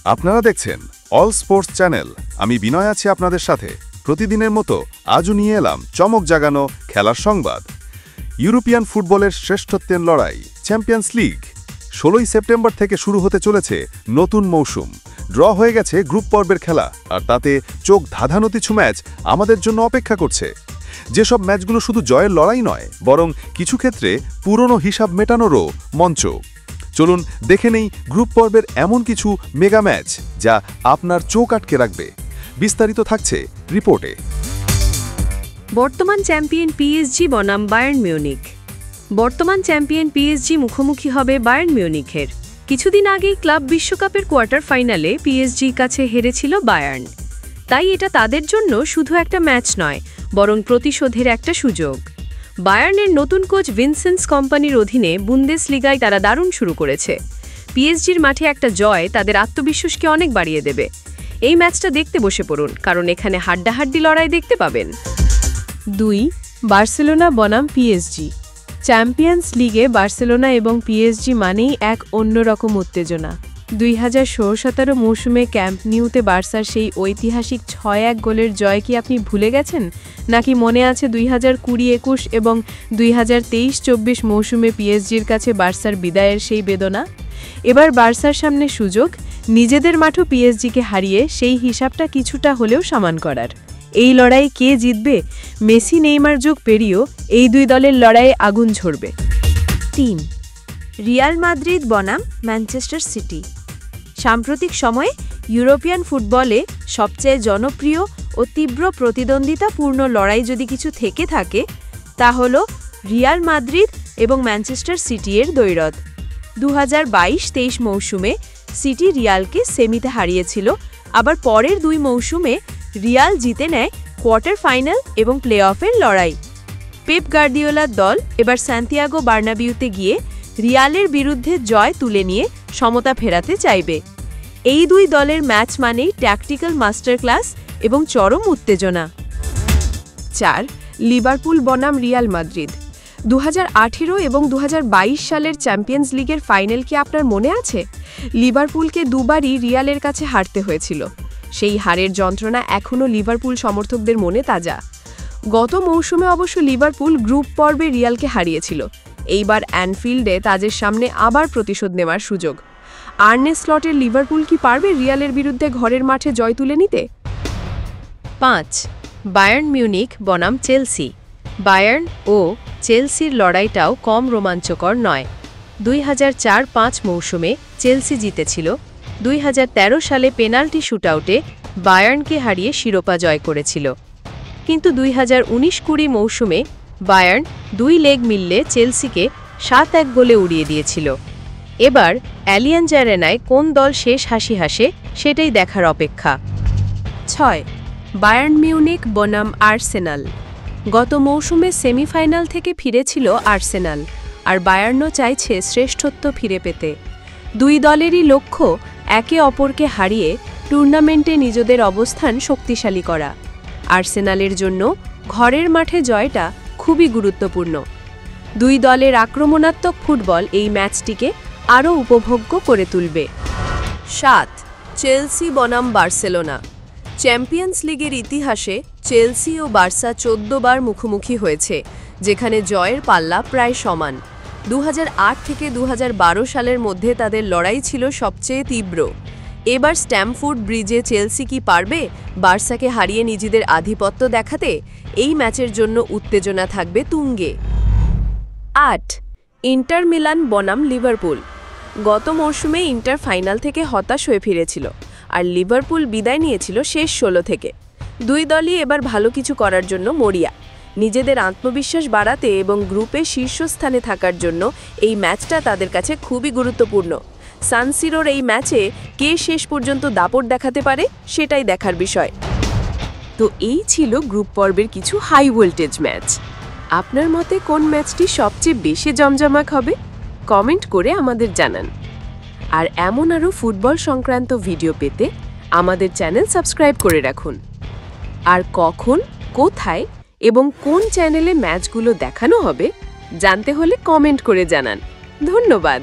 আপনারা দেখছেন all sports channel. আমি বিনয় আছি আপনাদের সাথে। প্রতিদিনের মতো আজও নিয়ে এলাম চমক জাগানো খেলার সংবাদ। ইউরোপিয়ান ফুটবলের শ্রেষ্ঠত্বের লড়াই চ্যাম্পিয়ন্স লিগ 16ই সেপ্টেম্বর থেকে শুরু হতে চলেছে নতুন মৌসুম। ড্র হয়ে গেছে গ্রুপ পর্বের খেলা, আর তাতে চোখ ধাঁধানো কিছু ম্যাচ আমাদের জন্য অপেক্ষা করছে। যেসব ম্যাচগুলো শুধু জয়ের লড়াই নয়, বরং কিছু ক্ষেত্রে পুরনো হিসাব মেটানোরও মঞ্চ। চলুন দেখে নেই গ্রুপ পর্বের এমন কিছু মেগা ম্যাচ যা আপনার চোখ আটকে রাখবে। বিস্তারিত থাকছে রিপোর্টে। বর্তমান চ্যাম্পিয়ন পিএসজি বনাম বায়ার্ন মিউনিখ। বর্তমান চ্যাম্পিয়ন পিএসজি মুখোমুখি হবে বায়ার্ন মিউনিখের। কিছুদিন আগেই ক্লাব বিশ্বকাপের কোয়ার্টার ফাইনালে পিএসজির কাছে হেরেছিল বায়ার্ন। তাই এটা তাদের জন্য শুধু একটা ম্যাচ নয়, বরং প্রতিশোধের একটা সুযোগ। বায়ার্নের নতুন কোচ ভিনসেন্ট কোম্পানির অধীনে বুন্দেসলিগায় তারা দারুণ শুরু করেছে। পিএসজির মাঠে একটা জয় তাদের আত্মবিশ্বাসকে অনেক বাড়িয়ে দেবে। এই ম্যাচটা দেখতে বসে পড়ুন, কারণ এখানে হাড্ডাহাড্ডি লড়াই দেখতে পাবেন। 2. বার্সেলোনা বনাম পিএসজি। চ্যাম্পিয়ন্স লিগে বার্সেলোনা এবং পিএসজি মানেই এক অন্যরকম উত্তেজনা। 2016-17 মৌসুমে ক্যাম্প নিউতে বার্সার সেই ঐতিহাসিক 6-1 গোলের জয় কি আপনি ভুলে গেছেন, নাকি মনে আছে 2020-21 এবং 2023-24 মৌসুমে পিএসজির কাছে বার্সার বিদায়ের সেই বেদনা? এবার বার্সার সামনে সুযোগ নিজেদের মাঠও পিএসজিকে হারিয়ে সেই হিসাবটা কিছুটা হলেও সমান করার। এই লড়াই কে জিতবে? মেসি নেইমার যুগ পেরিয়েও এই দুই দলের লড়াইয়ে আগুন ঝরবে। 3. রিয়াল মাদ্রিদ বনাম ম্যানচেস্টার সিটি। সাম্প্রতিক সময়ে ইউরোপিয়ান ফুটবলে সবচেয়ে জনপ্রিয় ও তীব্র প্রতিদ্বন্দ্বিতাপূর্ণ লড়াই যদি কিছু থেকে থাকে, তা হল রিয়াল মাদ্রিদ এবং ম্যানচেস্টার সিটির দ্বৈরথ। 2022-23 মৌসুমে সিটি রিয়ালকে সেমিতে হারিয়েছিল, আবার পরের দুই মৌসুমে রিয়াল জিতে নেয় কোয়ার্টার ফাইনাল এবং প্লে অফের লড়াই। পেপ গার্দিওলার দল এবার সান্তিয়াগো বার্নাবিউতে গিয়ে রিয়ালের বিরুদ্ধে জয় তুলে নিয়ে সমতা ফেরাতে চাইবে। এই দুই দলের ম্যাচ মানেই ট্যাকটিক্যাল মাস্টার ক্লাস এবং চরম উত্তেজনা। 4. লিভারপুল বনাম রিয়াল মাদ্রিদ। 2018 এবং 2022 সালের চ্যাম্পিয়ন্স লিগের ফাইনাল কি আপনার মনে আছে? লিভারপুলকে দুবারই রিয়ালের কাছে হারতে হয়েছিল। সেই হারের যন্ত্রণা এখনও লিভারপুল সমর্থকদের মনে তাজা। গত মৌসুমে অবশ্য লিভারপুল গ্রুপ পর্বে রিয়ালকে হারিয়েছিল। এইবার অ্যানফিল্ডে তাদের সামনে আবার প্রতিশোধ নেওয়ার সুযোগ। আর্নে স্লটের লিভারপুল কি পারবে রিয়ালের বিরুদ্ধে ঘরের মাঠে জয় তুলে নিতে? 5. বায়ার্ন মিউনিখ বনাম চেলসি। বায়ার্ন ও চেলসির লড়াইটাও কম রোমাঞ্চকর নয়। 2004-05 মৌসুমে চেলসি জিতেছিল। 2013 সালে পেনাল্টি শুটআউটে বায়ার্নকে হারিয়ে শিরোপা জয় করেছিল। কিন্তু 2019-20 মৌসুমে বায়ার্ন 2 লেগ মিললে চেলসিকে 7-1 গোলে উড়িয়ে দিয়েছিল। এবার অ্যালিয়াঞ্জ অ্যারেনায় কোন দল শেষ হাসি হাসে, সেটাই দেখার অপেক্ষা। 6. বায়ার্ন মিউনিখ বনাম আর্সেনাল। গত মৌসুমে সেমিফাইনাল থেকে ফিরেছিল আর্সেনাল, আর বায়ার্নও চাইছে শ্রেষ্ঠত্ব ফিরে পেতে। দুই দলেরই লক্ষ্য একে অপরকে হারিয়ে টুর্নামেন্টে নিজেদের অবস্থান শক্তিশালী করা। আর্সেনালের জন্য ঘরের মাঠে জয়টা খুবই গুরুত্বপূর্ণ। দুই দলের আক্রমণাত্মক ফুটবল এই ম্যাচটিকে আরও উপভোগ্য করে তুলবে। 7. চেলসি বনাম বার্সেলোনা। চ্যাম্পিয়ন্স লিগের ইতিহাসে চেলসি ও বার্সা 14 বার মুখোমুখি হয়েছে, যেখানে জয়ের পাল্লা প্রায় সমান। 2008 থেকে 2012 সালের মধ্যে তাদের লড়াই ছিল সবচেয়ে তীব্র। এবার স্ট্যামফোর্ড ব্রিজে চেলসি কি পারবে বার্সাকে হারিয়ে নিজেদের আধিপত্য দেখাতে? এই ম্যাচের জন্য উত্তেজনা থাকবে তুঙ্গে। 8. ইন্টার মিলান বনাম লিভারপুল। গত মৌসুমে ইন্টার ফাইনাল থেকে হতাশ হয়ে ফিরেছিল, আর লিভারপুল বিদায় নিয়েছিল শেষ 16 থেকে। দুই দলই এবার ভালো কিছু করার জন্য মরিয়া। নিজেদের আত্মবিশ্বাস বাড়াতে এবং গ্রুপে শীর্ষস্থানে থাকার জন্য এই ম্যাচটা তাদের কাছে খুবই গুরুত্বপূর্ণ। সান সিরোর এই ম্যাচে কে শেষ পর্যন্ত দাপট দেখাতে পারে, সেটাই দেখার বিষয়। তো এই ছিল গ্রুপ পর্বের কিছু হাই ভোল্টেজ ম্যাচ। আপনার মতে কোন ম্যাচটি সবচেয়ে বেশি জমজমাট হবে? কমেন্ট করে আমাদের জানান। আর এমন আরও ফুটবল সংক্রান্ত ভিডিও পেতে আমাদের চ্যানেল সাবস্ক্রাইব করে রাখুন। আর কখন, কোথায় এবং কোন চ্যানেলে ম্যাচগুলো দেখানো হবে জানতে হলে কমেন্ট করে জানান। ধন্যবাদ।